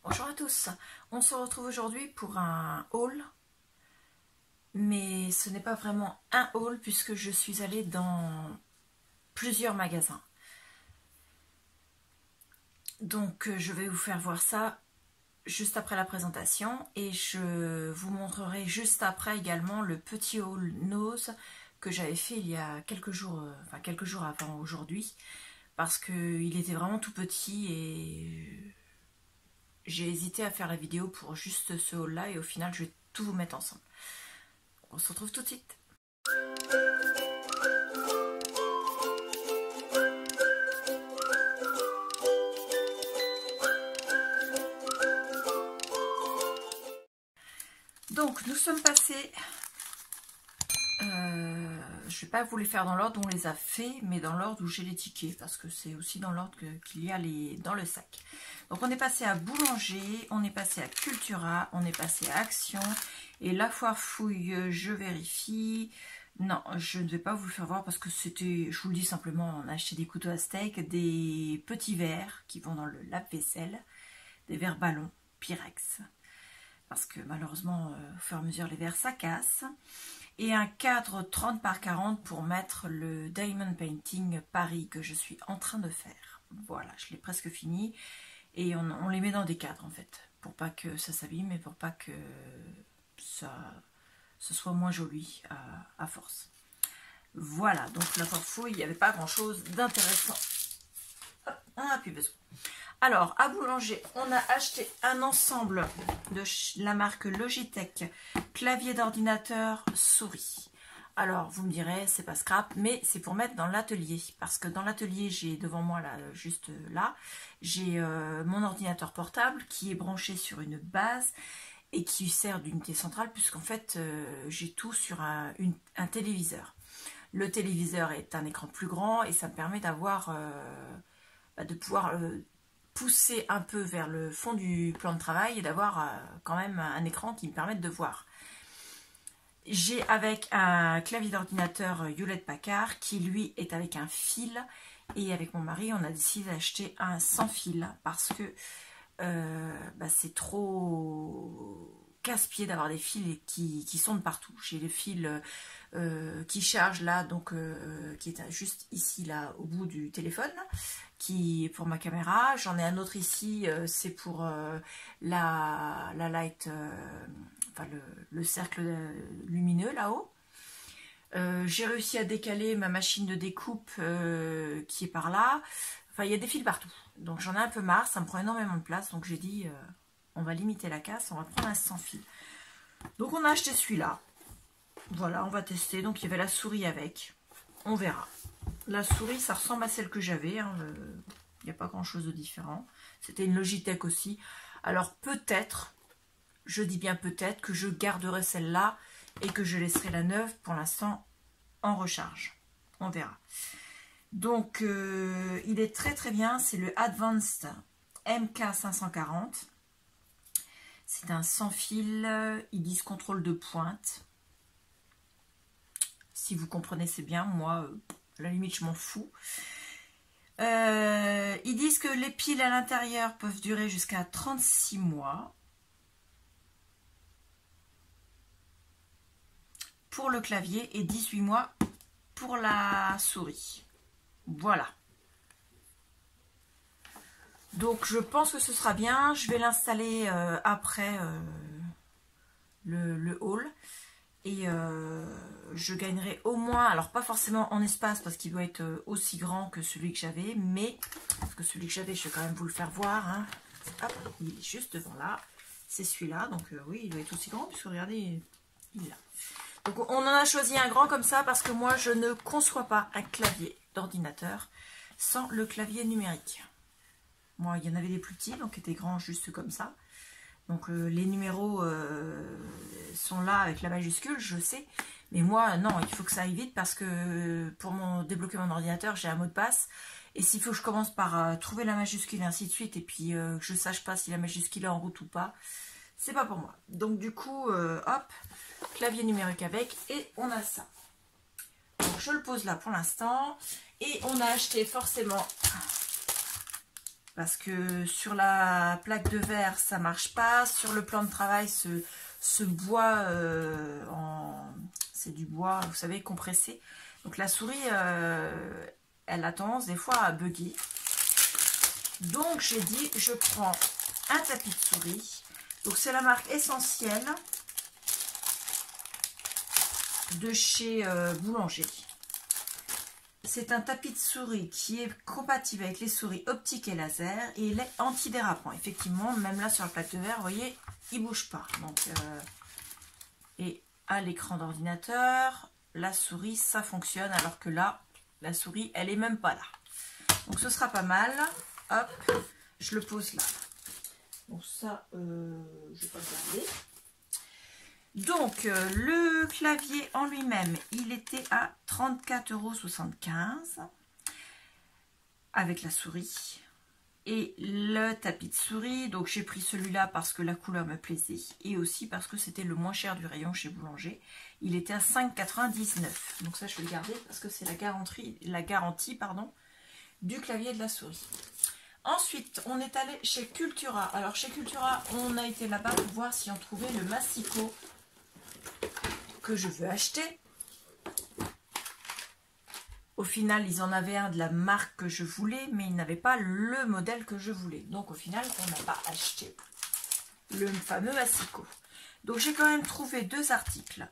Bonjour à tous, on se retrouve aujourd'hui pour un haul, mais ce n'est pas vraiment un haul puisque je suis allée dans plusieurs magasins. Donc je vais vous faire voir ça juste après la présentation et je vous montrerai juste après également le petit haul nose que j'avais fait il y a quelques jours, quelques jours avant aujourd'hui, parce qu'il était vraiment tout petit et j'ai hésité à faire la vidéo pour juste ce haul là et au final je vais tout vous mettre ensemble. On se retrouve tout de suite. Donc nous sommes passés, je vais pas vous les faire dans l'ordre où on les a fait, mais dans l'ordre où j'ai les tickets, parce que c'est aussi dans l'ordre qu'il y a dans le sac. Donc on est passé à Boulanger, on est passé à Cultura, on est passé à Action, et la foire fouille, je vérifie. Non, je ne vais pas vous le faire voir parce que c'était, je vous le dis simplement, on a acheté des couteaux à steak, des petits verres qui vont dans le lave-vaisselle, des verres ballons, Pyrex. Parce que malheureusement, au fur et à mesure, les verres, ça casse. Et un cadre 30 par 40 pour mettre le Diamond Painting Paris que je suis en train de faire. Voilà, je l'ai presque fini. Et on les met dans des cadres, en fait. Pour pas que ça s'abîme et pour pas que ce soit moins joli à force. Voilà, donc la foire fouille, il n'y avait pas grand-chose d'intéressant. On n'a plus besoin. Alors, à Boulanger, on a acheté un ensemble de la marque Logitech, clavier d'ordinateur, souris. Alors, vous me direz, c'est pas scrap, mais c'est pour mettre dans l'atelier. Parce que dans l'atelier, j'ai devant moi, là, juste là, j'ai mon ordinateur portable qui est branché sur une base et qui sert d'unité centrale, puisqu'en fait, j'ai tout sur un téléviseur. Le téléviseur est un écran plus grand et ça me permet d'avoir, de pouvoir pousser un peu vers le fond du plan de travail et d'avoir quand même un écran qui me permette de voir. J'ai avec un clavier d'ordinateur Hewlett Packard qui lui est avec un fil, et avec mon mari on a décidé d'acheter un sans fil parce que c'est trop casse-pied d'avoir des fils qui sont de partout. J'ai le fil qui charge là, donc qui est juste ici là au bout du téléphone, qui est pour ma caméra. J'en ai un autre ici, c'est pour la light, le cercle lumineux là-haut. J'ai réussi à décaler ma machine de découpe qui est par là. Enfin, il y a des fils partout. Donc j'en ai un peu marre, ça me prend énormément de place. Donc j'ai dit, on va limiter la casse, on va prendre un sans fil. Donc on a acheté celui-là. Voilà, on va tester. Donc il y avait la souris avec. On verra. La souris, ça ressemble à celle que j'avais. Hein. Il n'y a pas grand-chose de différent. C'était une Logitech aussi. Alors peut-être, je dis bien peut-être, que je garderai celle-là et que je laisserai la neuve pour l'instant en recharge. On verra. Donc il est très très bien. C'est le Advanced MK540. C'est un sans fil. Ils disent contrôle de pointe. Si vous comprenez, c'est bien. Moi, à la limite, je m'en fous. Ils disent que les piles à l'intérieur peuvent durer jusqu'à 36 mois. Pour le clavier et 18 mois pour la souris. Voilà. Donc, je pense que ce sera bien. Je vais l'installer après le haul. Et je gagnerai au moins, alors pas forcément en espace parce qu'il doit être aussi grand que celui que j'avais, mais parce que celui que j'avais, je vais quand même vous le faire voir. Hein. Hop, il est juste devant là. C'est celui-là, donc oui, il doit être aussi grand puisque regardez, il est là. Donc on en a choisi un grand comme ça parce que moi je ne conçois pas un clavier d'ordinateur sans le clavier numérique. Moi, il y en avait des plus petits, donc qui étaient grands juste comme ça. Donc les numéros sont là avec la majuscule, je sais. Mais moi, non, il faut que ça aille vite parce que pour débloquer mon ordinateur, j'ai un mot de passe. Et s'il faut que je commence par trouver la majuscule et ainsi de suite, et puis que je ne sache pas si la majuscule est en route ou pas, c'est pas pour moi. Donc du coup, hop, clavier numérique avec, et on a ça. Donc je le pose là pour l'instant. Et on a acheté forcément parce que sur la plaque de verre ça marche pas, sur le plan de travail ce bois c'est du bois, vous savez, compressé, donc la souris elle a tendance des fois à bugger. Donc j'ai dit je prends un tapis de souris, donc c'est la marque Essentielle de chez Boulanger. C'est un tapis de souris qui est compatible avec les souris optiques et laser et il est antidérapant. Effectivement, même là sur la plaque de verre, vous voyez, il ne bouge pas. Donc, et à l'écran d'ordinateur, la souris, ça fonctionne, alors que là, la souris, elle est même pas là. Donc ce sera pas mal. Hop, je le pose là. Bon, ça, je vais pas le garder. Donc, le clavier en lui-même, il était à 34,75 € avec la souris. Et le tapis de souris, donc j'ai pris celui-là parce que la couleur me plaisait et aussi parce que c'était le moins cher du rayon chez Boulanger. Il était à 5,99 €. Donc ça, je vais le garder parce que c'est la garantie du clavier et de la souris. Ensuite, on est allé chez Cultura. Alors, chez Cultura, on a été là-bas pour voir si on trouvait le massicot que je veux acheter. Au final, ils en avaient un de la marque que je voulais, mais ils n'avaient pas le modèle que je voulais. Donc, au final, on n'a pas acheté le fameux massicot. Donc, j'ai quand même trouvé 2 articles.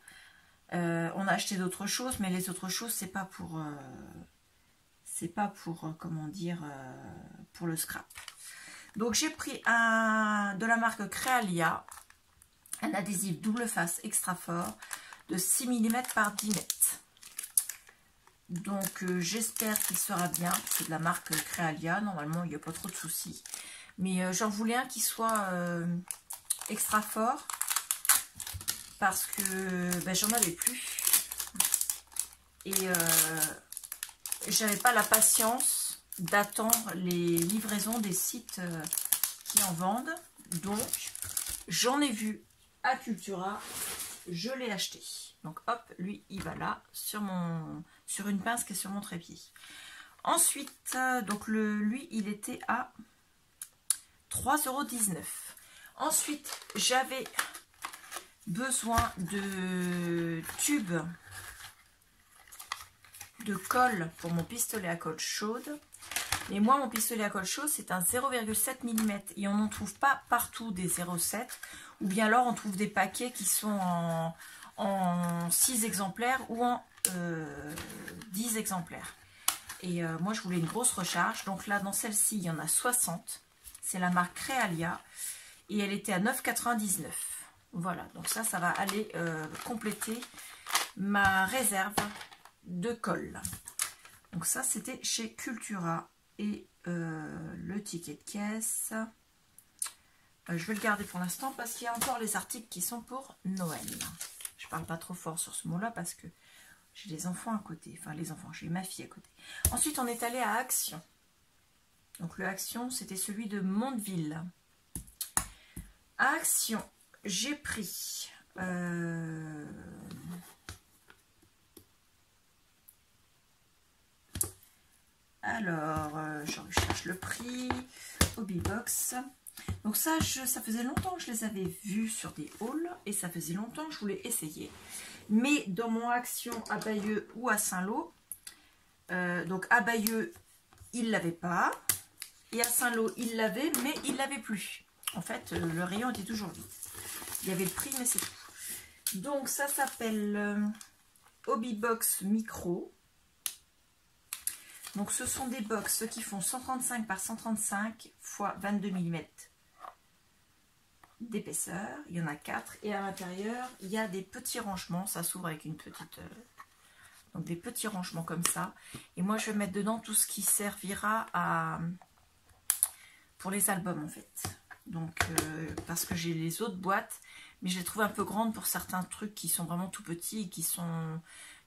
On a acheté d'autres choses, mais les autres choses, c'est pas pour... comment dire, pour le scrap. Donc j'ai pris de la marque Crealia, un adhésif double face extra fort de 6 mm par 10 m. Donc j'espère qu'il sera bien. C'est de la marque Crealia, normalement il n'y a pas trop de soucis. Mais j'en voulais un qui soit extra fort parce que ben, j'en avais plus. Et j'avais pas la patience d'attendre les livraisons des sites qui en vendent. Donc, j'en ai vu à Cultura, je l'ai acheté. Donc, hop, lui, il va là, sur une pince qui est sur mon trépied. Ensuite, donc lui, il était à 3,19 €. Ensuite, j'avais besoin de tubes de colle pour mon pistolet à colle chaude. Et moi, mon pistolet à colle chaude, c'est un 0,7 mm. Et on n'en trouve pas partout des 0,7. Ou bien alors, on trouve des paquets qui sont en 6 exemplaires ou en 10 exemplaires. Et moi, je voulais une grosse recharge. Donc là, dans celle-ci, il y en a 60. C'est la marque Crealia. Et elle était à 9,99 €. Voilà, donc ça va aller compléter ma réserve de colle. Donc ça, c'était chez Cultura. Et le ticket de caisse, je vais le garder pour l'instant parce qu'il y a encore les articles qui sont pour Noël. Je parle pas trop fort sur ce mot-là parce que j'ai les enfants à côté. Enfin, les enfants, j'ai ma fille à côté. Ensuite, on est allé à Action. Donc le Action, c'était celui de Mondeville. À Action, j'ai pris... Alors, je cherche le prix, Hobbybox. Donc ça faisait longtemps que je les avais vus sur des hauls et ça faisait longtemps que je voulais essayer. Mais dans mon Action à Bayeux ou à Saint-Lô, donc à Bayeux, il ne l'avait pas. Et à Saint-Lô, il l'avait, mais il ne l'avait plus. En fait, le rayon était toujours vide. Il y avait le prix, mais c'est tout. Donc ça s'appelle Hobbybox Micro. Donc ce sont des box qui font 135 par 135 x 22 mm d'épaisseur. Il y en a 4 et à l'intérieur il y a des petits rangements. Ça s'ouvre avec une petite... donc des petits rangements comme ça. Et moi je vais mettre dedans tout ce qui servira pour les albums en fait. Donc parce que j'ai les autres boîtes, mais je les trouve un peu grandes pour certains trucs qui sont vraiment tout petits et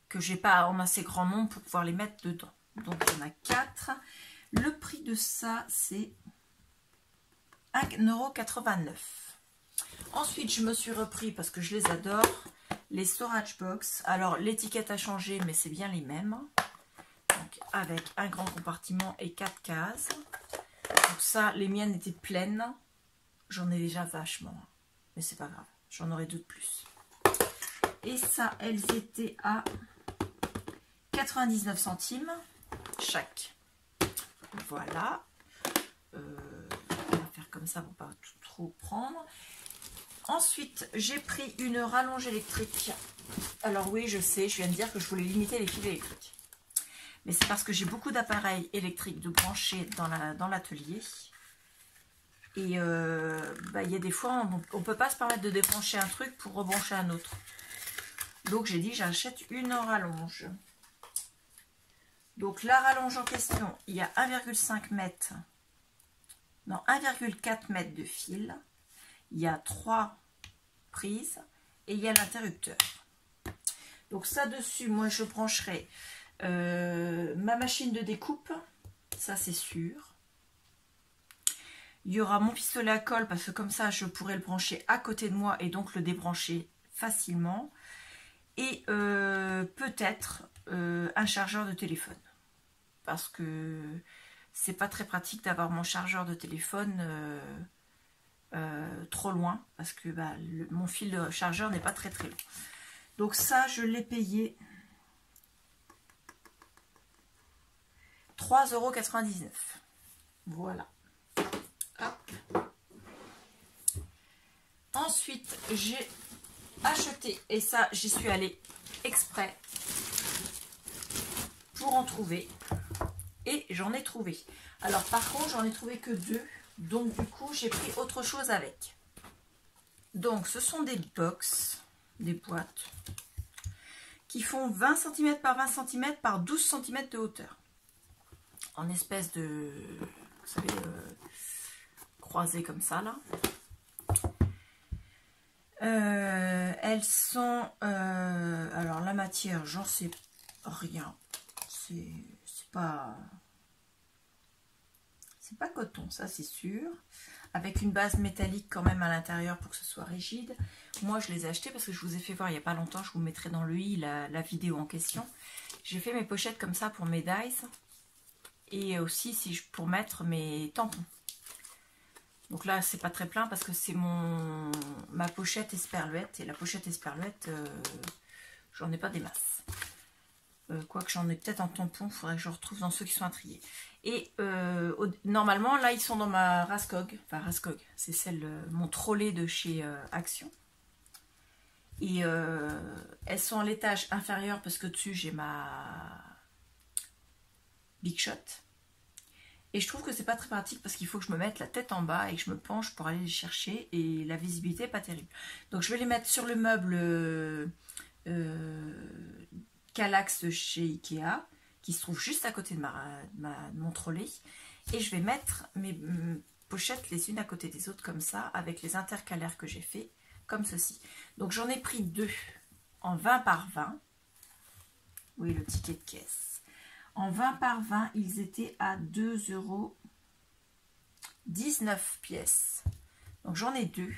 que j'ai pas en assez grand nombre pour pouvoir les mettre dedans. Donc il y en a 4. Le prix de ça c'est 1,89 €. Ensuite je me suis repris, parce que je les adore, les storage box. Alors l'étiquette a changé mais c'est bien les mêmes. Donc avec un grand compartiment et 4 cases. Donc ça, les miennes étaient pleines. J'en ai déjà vachement. Mais c'est pas grave. J'en aurai deux de plus. Et ça, elles étaient à 99 centimes chaque. Voilà. On va faire comme ça pour pas trop prendre. Ensuite, j'ai pris une rallonge électrique. Alors oui, je sais, je viens de dire que je voulais limiter les fils électriques. Mais c'est parce que j'ai beaucoup d'appareils électriques de brancher dans l'atelier. Et il y a des fois, on ne peut pas se permettre de débrancher un truc pour rebrancher un autre. Donc j'ai dit, j'achète une rallonge. Donc la rallonge en question, il y a 1,5 m, non 1,4 m de fil. Il y a 3 prises et il y a l'interrupteur. Donc ça dessus, moi je brancherai ma machine de découpe, ça c'est sûr. Il y aura mon pistolet à colle parce que comme ça je pourrai le brancher à côté de moi et donc le débrancher facilement. Et peut-être un chargeur de téléphone. Parce que c'est pas très pratique d'avoir mon chargeur de téléphone trop loin. Parce que mon fil de chargeur n'est pas très long. Donc ça, je l'ai payé 3,99 €. Voilà. Hop. Ensuite, j'ai acheté, et ça j'y suis allée exprès pour en trouver, et j'en ai trouvé. Alors par contre j'en ai trouvé que 2, donc du coup j'ai pris autre chose avec. Donc ce sont des box, des boîtes qui font 20 cm par 20 cm par 12 cm de hauteur, en espèce de, vous savez, croisé comme ça là. Elles sont alors la matière, j'en sais rien, c'est pas coton, ça c'est sûr, avec une base métallique quand même à l'intérieur pour que ce soit rigide. Moi je les ai achetés parce que je vous ai fait voir il n'y a pas longtemps, je vous mettrai dans le i la vidéo en question. J'ai fait mes pochettes comme ça pour mes dies et aussi pour mettre mes tampons. Donc là, c'est pas très plein parce que c'est ma pochette esperluette. Et la pochette esperluette, j'en ai pas des masses. Quoique j'en ai peut-être en tampon, il faudrait que je retrouve dans ceux qui sont à trier. Et normalement, là, ils sont dans ma Raskog. Enfin, Raskog, c'est mon trolley de chez Action. Et elles sont à l'étage inférieur parce que dessus, j'ai ma Big Shot. Et je trouve que c'est pas très pratique parce qu'il faut que je me mette la tête en bas et que je me penche pour aller les chercher. Et la visibilité n'est pas terrible. Donc je vais les mettre sur le meuble Kallax de chez Ikea, qui se trouve juste à côté de mon trolley. Et je vais mettre mes pochettes les unes à côté des autres comme ça, avec les intercalaires que j'ai fait, comme ceci. Donc j'en ai pris 2 en 20 par 20. Oui, le ticket de caisse. En 20 par 20, ils étaient à 2,19 € pièce. Donc j'en ai 2.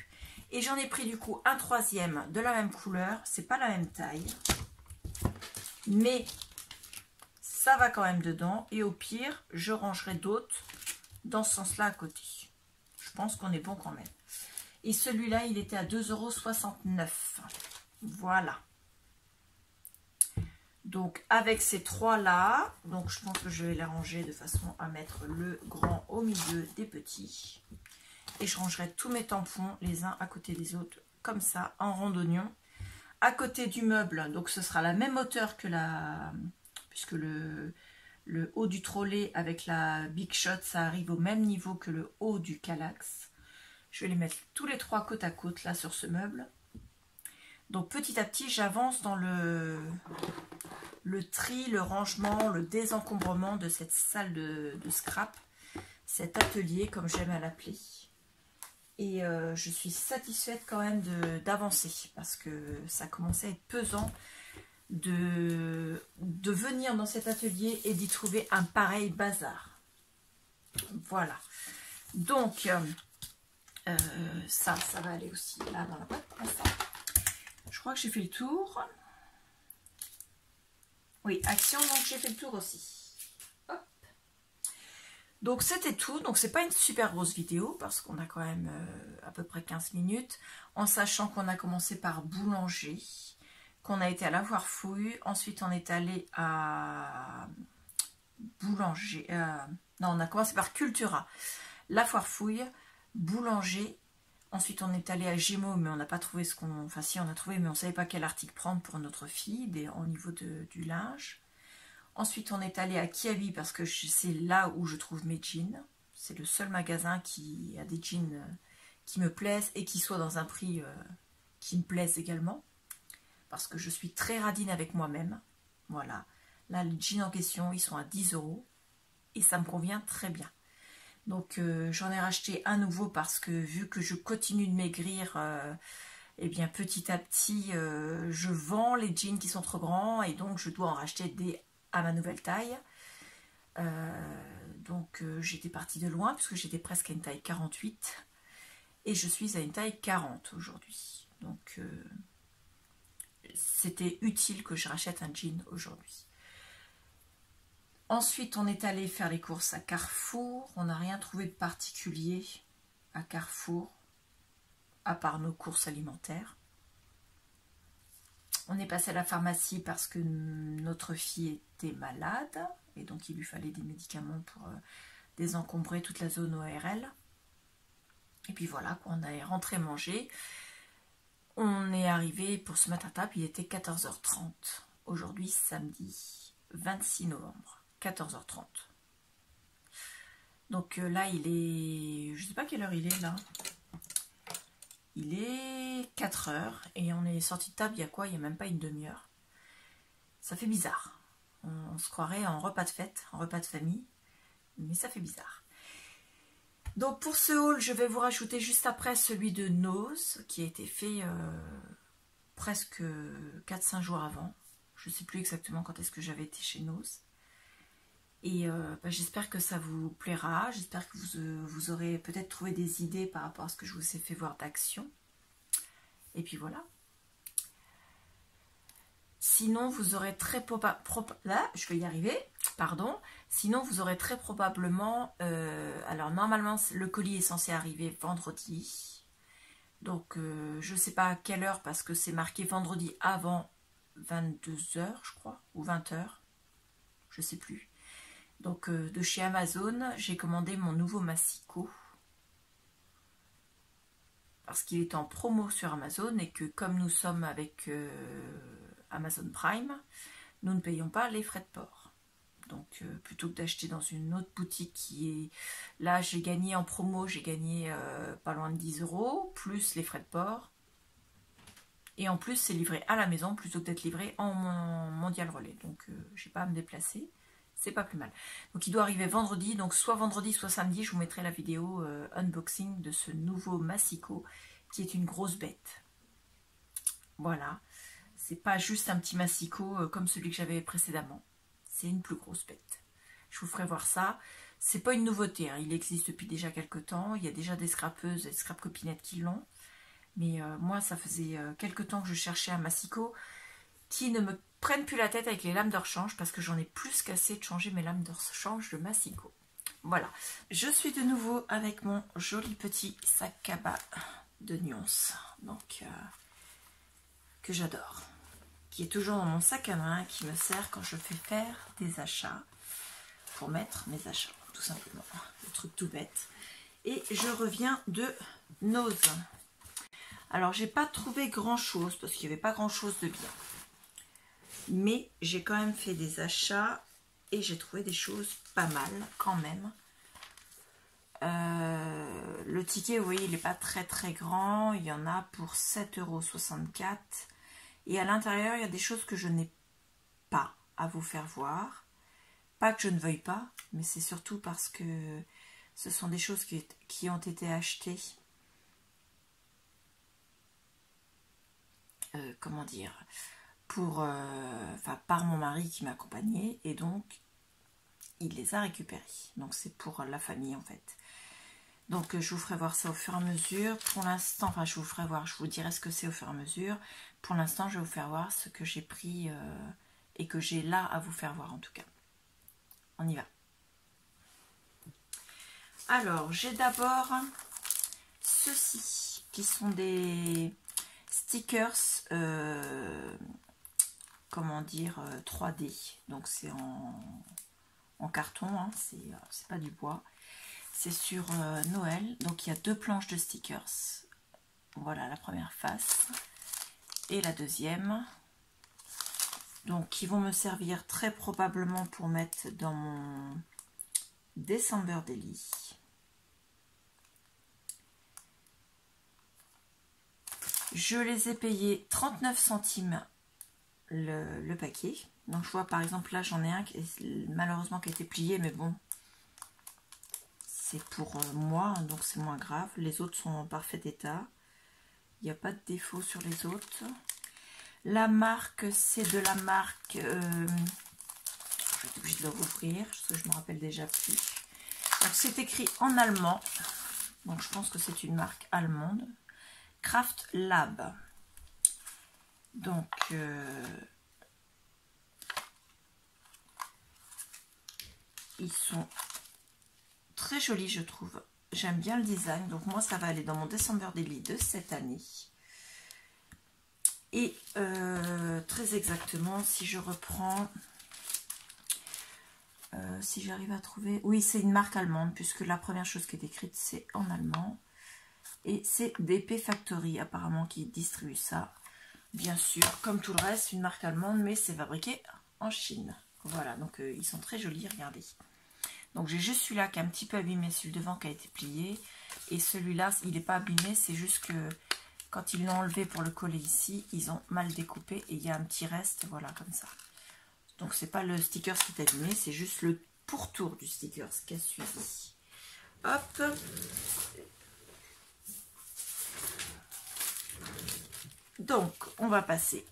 Et j'en ai pris du coup un 3e de la même couleur. C'est pas la même taille. Mais ça va quand même dedans. Et au pire, je rangerai d'autres dans ce sens-là à côté. Je pense qu'on est bon quand même. Et celui-là, il était à 2,69 €. Voilà. Donc avec ces 3 là, donc je pense que je vais les ranger de façon à mettre le grand au milieu des petits. Et je rangerai tous mes tampons les uns à côté des autres, comme ça, en rondognon. À côté du meuble, donc ce sera la même hauteur que puisque le haut du trolley avec la Big Shot, ça arrive au même niveau que le haut du Kallax. Je vais les mettre tous les 3 côte à côte là sur ce meuble. Donc petit à petit, j'avance dans le tri, le rangement, le désencombrement de cette salle de scrap, cet atelier comme j'aime à l'appeler. Et je suis satisfaite quand même d'avancer parce que ça commençait à être pesant de venir dans cet atelier et d'y trouver un pareil bazar. Voilà. Donc ça va aller aussi là dans la boîte. Enfin, je crois que j'ai fait le tour. Oui, Action, donc j'ai fait le tour aussi. Hop. Donc c'était tout, donc c'est pas une super grosse vidéo parce qu'on a quand même à peu près 15 minutes, en sachant qu'on a commencé par Boulanger, qu'on a été à la Foire Fouille, ensuite on est allé à Boulanger, non on a commencé par Cultura, la Foire Fouille, Boulanger, ensuite on est allé à Gémeaux mais on n'a pas trouvé ce qu'on, enfin si on a trouvé mais on savait pas quel article prendre pour notre fille, au niveau du linge. Ensuite, on est allé à Kiabi parce que c'est là où je trouve mes jeans. C'est le seul magasin qui a des jeans qui me plaisent et qui soient dans un prix qui me plaise également. Parce que je suis très radine avec moi-même. Voilà. Là, les jeans en question, ils sont à 10 € et ça me convient très bien. Donc, j'en ai racheté un nouveau parce que vu que je continue de maigrir, eh bien, petit à petit, je vends les jeans qui sont trop grands et donc je dois en racheter des à ma nouvelle taille. Donc j'étais partie de loin puisque j'étais presque à une taille 48 et je suis à une taille 40 aujourd'hui. Donc c'était utile que je rachète un jean aujourd'hui. Ensuite on est allé faire les courses à Carrefour. On n'a rien trouvé de particulier à Carrefour à part nos courses alimentaires. On est passé à la pharmacie parce que notre fille était malade et donc il lui fallait des médicaments pour désencombrer toute la zone ORL. Et puis voilà, on est rentré manger. On est arrivé pour se mettre à table, il était 14h30. Aujourd'hui, samedi 26 novembre, 14h30. Donc là, il est... Je ne sais pas quelle heure il est là. Il est 4h et on est sorti de table il y a quoi? Il n'y a même pas une demi-heure. Ça fait bizarre. On se croirait en repas de fête, en repas de famille, mais ça fait bizarre. Donc pour ce haul, je vais vous rajouter juste après celui de Nose qui a été fait presque 4-5 jours avant. Je ne sais plus exactement quand est-ce que j'avais été chez Nose. Et j'espère que ça vous plaira, j'espère que vous aurez peut-être trouvé des idées par rapport à ce que je vous ai fait voir d'action. Et puis voilà. Sinon, vous aurez très je vais y arriver, pardon. Sinon, vous aurez très probablement... alors, normalement, le colis est censé arriver vendredi. Donc, je ne sais pas à quelle heure, parce que c'est marqué vendredi avant 22h, je crois, ou 20h. Je ne sais plus. Donc de chez Amazon, j'ai commandé mon nouveau massicot parce qu'il est en promo sur Amazon et que comme nous sommes avec Amazon Prime, nous ne payons pas les frais de port. Donc plutôt que d'acheter dans une autre boutique qui est... Là j'ai gagné en promo, j'ai gagné pas loin de 10 € plus les frais de port. Et en plus c'est livré à la maison plutôt que d'être livré en mondial relais. Donc j'ai pas à me déplacer. C'est pas plus mal. Donc il doit arriver vendredi, donc soit vendredi soit samedi, je vous mettrai la vidéo unboxing de ce nouveau massicot qui est une grosse bête. Voilà, c'est pas juste un petit massicot comme celui que j'avais précédemment, c'est une plus grosse bête. Je vous ferai voir ça. C'est pas une nouveauté, hein. Il existe depuis déjà quelques temps, il y a déjà des scrapeuses et des scrap copinettes qui l'ont. Mais moi ça faisait quelques temps que je cherchais un massicot qui ne me prennent plus la tête avec les lames de rechange parce que j'en ai plus qu'assez de changer mes lames de rechange de massicot. Voilà, je suis de nouveau avec mon joli petit sac à bas de nuance, donc que j'adore, qui est toujours dans mon sac à main, qui me sert quand je fais faire des achats, pour mettre mes achats, tout simplement, le truc tout bête. Et je reviens de Nose. Alors j'ai pas trouvé grand chose parce qu'il n'y avait pas grand chose de bien. Mais j'ai quand même fait des achats et j'ai trouvé des choses pas mal quand même. Le ticket, vous voyez, il n'est pas très très grand. Il y en a pour 7,64 €. Et à l'intérieur, il y a des choses que je n'ai pas à vous faire voir. Pas que je ne veuille pas, mais c'est surtout parce que ce sont des choses qui ont été achetées. Comment dire, par mon mari qui m'accompagnait et donc il les a récupérés. Donc c'est pour la famille en fait. Donc je vous ferai voir ça au fur et à mesure. Pour l'instant, enfin je vous ferai voir, je vous dirai ce que c'est au fur et à mesure. Pour l'instant, je vais vous faire voir ce que j'ai pris et que j'ai là à vous faire voir en tout cas. On y va. Alors, j'ai d'abord ceux-ci, qui sont des stickers, comment dire, 3D. Donc, c'est en carton, hein, c'est pas du bois. C'est sur Noël. Donc, il y a 2 planches de stickers. Voilà la première face. Et la deuxième. Donc, qui vont me servir très probablement pour mettre dans mon December Daily. Je les ai payés 39 centimes le paquet. Donc je vois par exemple là j'en ai un qui malheureusement qui a été plié, mais bon, c'est pour moi, donc c'est moins grave. Les autres sont en parfait état. Il n'y a pas de défaut sur les autres. La marque, c'est de la marque... je vais être obligée de le rouvrir, parce que je me rappelle déjà plus. Donc c'est écrit en allemand. Donc je pense que c'est une marque allemande. Craft Lab. Donc ils sont très jolis, je trouve. J'aime bien le design. Donc moi ça va aller dans mon December Daily de cette année. Et très exactement, si je reprends, si j'arrive à trouver, oui, c'est une marque allemande, puisque la première chose qui est écrite, c'est en allemand. Et c'est DP Factory, apparemment, qui distribue ça. Bien sûr, comme tout le reste, une marque allemande, mais c'est fabriqué en Chine. Voilà, donc ils sont très jolis, regardez. Donc j'ai juste celui-là qui est un petit peu abîmé, celui devant qui a été plié. Et celui-là, il n'est pas abîmé, c'est juste que... Quand ils l'ont enlevé pour le coller ici, ils ont mal découpé et il y a un petit reste, voilà, comme ça. Donc c'est pas le sticker qui est abîmé, c'est juste le pourtour du sticker qui a suivi. Hop. Donc on va passer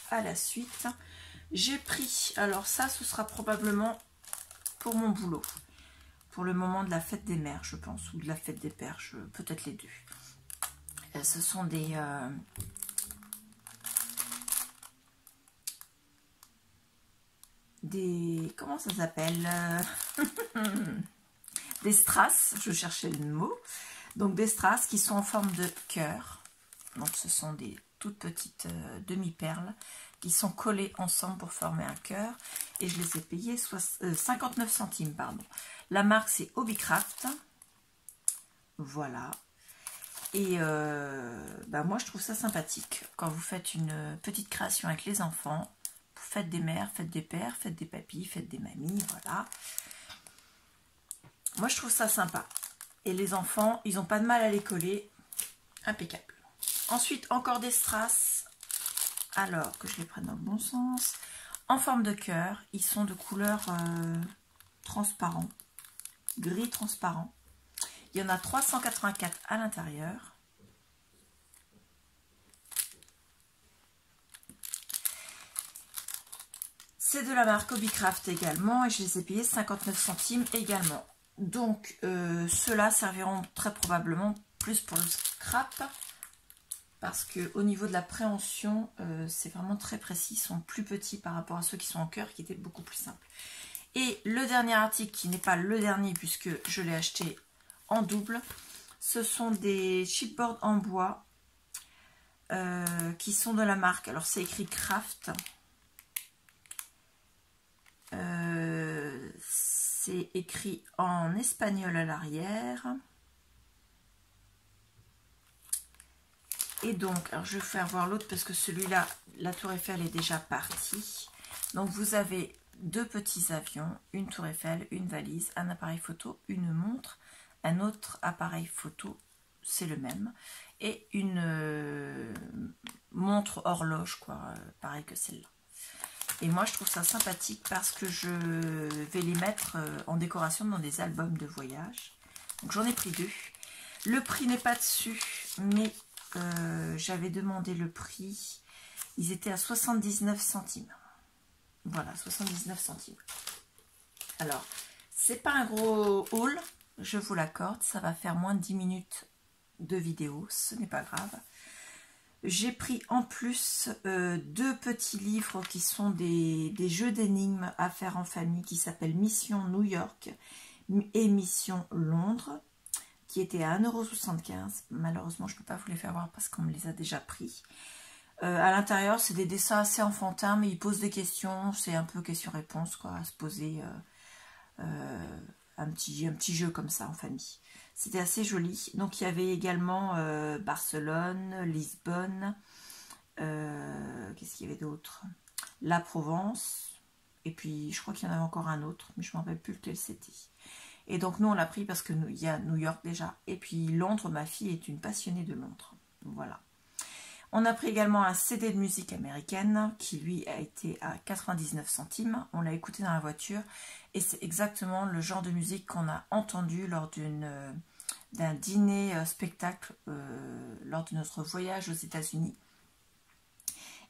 à la suite. J'ai pris, alors ça ce sera probablement pour mon boulot, pour le moment de la fête des mères, je pense, ou de la fête des pères, peut-être les deux. Ce sont des comment ça s'appelle des strass, je cherchais le mot. Donc des strass qui sont en forme de cœur. Donc ce sont des toutes petites demi-perles qui sont collées ensemble pour former un cœur. Et je les ai payées 59 centimes, pardon. La marque c'est Hobbycraft. Voilà. Et moi je trouve ça sympathique quand vous faites une petite création avec les enfants. Faites des mères, faites des pères, faites des papis, faites des mamies, voilà. Moi je trouve ça sympa. Et les enfants, ils n'ont pas de mal à les coller. Impeccable. Ensuite encore des strass. Alors que je les prenne dans le bon sens. En forme de cœur. Ils sont de couleur transparent. Gris transparent. Il y en a 384 à l'intérieur. C'est de la marque Hobbycraft également et je les ai payés 59 centimes également. Donc ceux-là serviront très probablement plus pour le scrap parce qu'au niveau de la préhension, c'est vraiment très précis. Ils sont plus petits par rapport à ceux qui sont en cœur qui étaient beaucoup plus simples. Et le dernier article qui n'est pas le dernier puisque je l'ai acheté en double, ce sont des chipboards en bois qui sont de la marque, alors c'est écrit Craft, c'est écrit en espagnol à l'arrière, et donc alors je vais faire voir l'autre parce que celui-là, la tour Eiffel est déjà partie. Donc vous avez 2 petits avions, une tour Eiffel, une valise, un appareil photo, une montre, un autre appareil photo, c'est le même, et une montre horloge, quoi, pareil que celle-là. Et moi, je trouve ça sympathique parce que je vais les mettre en décoration dans des albums de voyage. Donc, j'en ai pris 2. Le prix n'est pas dessus, mais j'avais demandé le prix. Ils étaient à 79 centimes. Voilà, 79 centimes. Alors, c'est pas un gros haul. Je vous l'accorde, ça va faire moins de 10 minutes de vidéo, ce n'est pas grave. J'ai pris en plus 2 petits livres qui sont des jeux d'énigmes à faire en famille qui s'appellent Mission New York, émission Londres, qui était à 1,75 €. Malheureusement, je ne peux pas vous les faire voir parce qu'on me les a déjà pris. À l'intérieur, c'est des dessins assez enfantins, mais ils posent des questions. C'est un peu question-réponse, quoi, à se poser un petit jeu comme ça en famille. C'était assez joli. Donc, il y avait également Barcelone, Lisbonne. Qu'est-ce qu'il y avait d'autre? La Provence. Et puis, je crois qu'il y en avait encore un autre, mais je ne me rappelle plus lequel c'était. Et donc, nous, on l'a pris parce que il y a New York déjà. Et puis, Londres, ma fille est une passionnée de Londres. Voilà. On a pris également un CD de musique américaine qui, lui, a été à 99 centimes. On l'a écouté dans la voiture. Et c'est exactement le genre de musique qu'on a entendu lors d'un dîner spectacle lors de notre voyage aux États-Unis.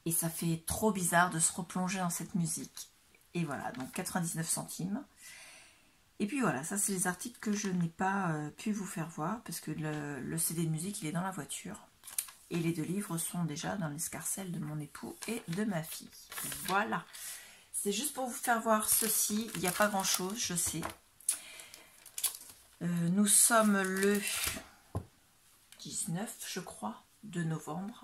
Et ça fait trop bizarre de se replonger dans cette musique. Et voilà, donc 99 centimes. Et puis voilà, ça c'est les articles que je n'ai pas pu vous faire voir parce que le CD de musique il est dans la voiture. Et les 2 livres sont déjà dans l'escarcelle de mon époux et de ma fille. Voilà, c'est juste pour vous faire voir ceci. Il n'y a pas grand chose, je sais. Nous sommes le 19, je crois, de novembre.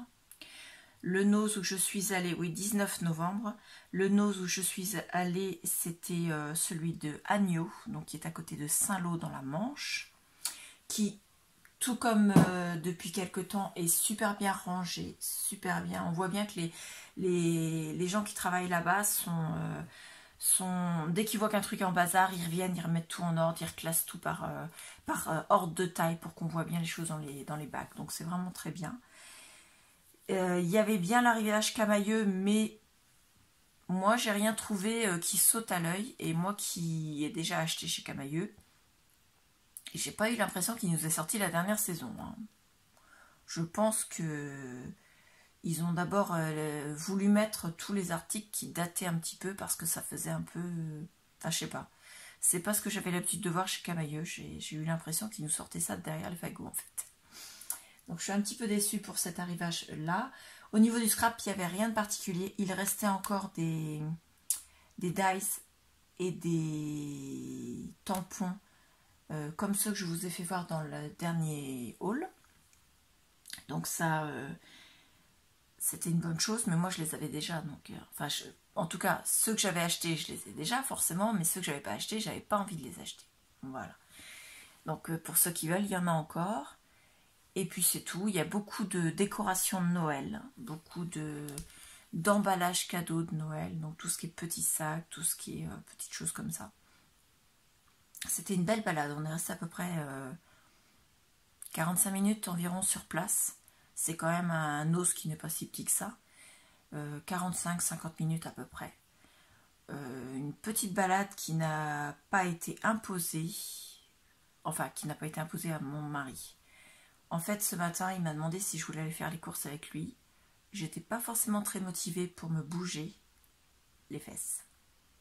Le nose où je suis allée, oui, 19 novembre. Le nose où je suis allée, c'était celui de Agneau, donc qui est à côté de Saint-Lô dans la Manche, qui, tout comme depuis quelque temps, est super bien rangé, super bien. On voit bien que les gens qui travaillent là-bas dès qu'ils voient qu'un truc est en bazar, ils reviennent, ils remettent tout en ordre, ils reclassent tout par ordre de taille pour qu'on voit bien les choses dans les bacs. Donc c'est vraiment très bien. Il y avait bien l'arrivage Camailleux, mais moi j'ai rien trouvé qui saute à l'œil. Et moi qui ai déjà acheté chez Camailleux, j'ai pas eu l'impression qu'il nous est sorti la dernière saison. Hein. Je pense que ils ont d'abord voulu mettre tous les articles qui dataient un petit peu parce que ça faisait un peu... Enfin, je sais pas. C'est pas ce que j'avais l'habitude de voir chez Camailleux. J'ai eu l'impression qu'ils nous sortaient ça derrière les fagots en fait. Donc je suis un petit peu déçue pour cet arrivage là. Au niveau du scrap, il n'y avait rien de particulier. Il restait encore des dice et des tampons comme ceux que je vous ai fait voir dans le dernier haul. Donc ça, c'était une bonne chose, mais moi je les avais déjà. Donc, en tout cas, ceux que j'avais achetés, je les ai déjà forcément, mais ceux que j'avais pas achetés, j'avais pas envie de les acheter. Voilà. Donc pour ceux qui veulent, il y en a encore. Et puis c'est tout, il y a beaucoup de décorations de Noël, beaucoup d'emballages cadeaux de Noël, donc tout ce qui est petits sacs, tout ce qui est petites choses comme ça. C'était une belle balade, on est resté à peu près 45 minutes environ sur place. C'est quand même un os qui n'est pas si petit que ça, 45-50 minutes à peu près. Une petite balade qui n'a pas été imposée, enfin qui n'a pas été imposée à mon mari. En fait, ce matin, il m'a demandé si je voulais aller faire les courses avec lui. J'étais pas forcément très motivée pour me bouger les fesses.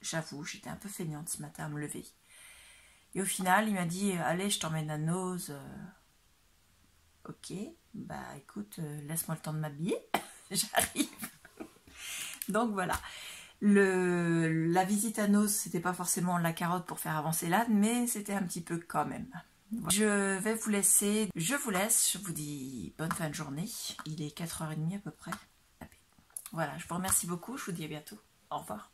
J'avoue, j'étais un peu feignante ce matin à me lever. Et au final, il m'a dit « Allez, je t'emmène à Nose. » Ok, bah écoute, laisse-moi le temps de m'habiller. J'arrive. Donc voilà. La visite à Nose, c'était pas forcément la carotte pour faire avancer l'âne, mais c'était un petit peu quand même. Je vais vous laisser, je vous dis bonne fin de journée, il est 4h30 à peu près. Voilà, je vous remercie beaucoup, je vous dis à bientôt, au revoir.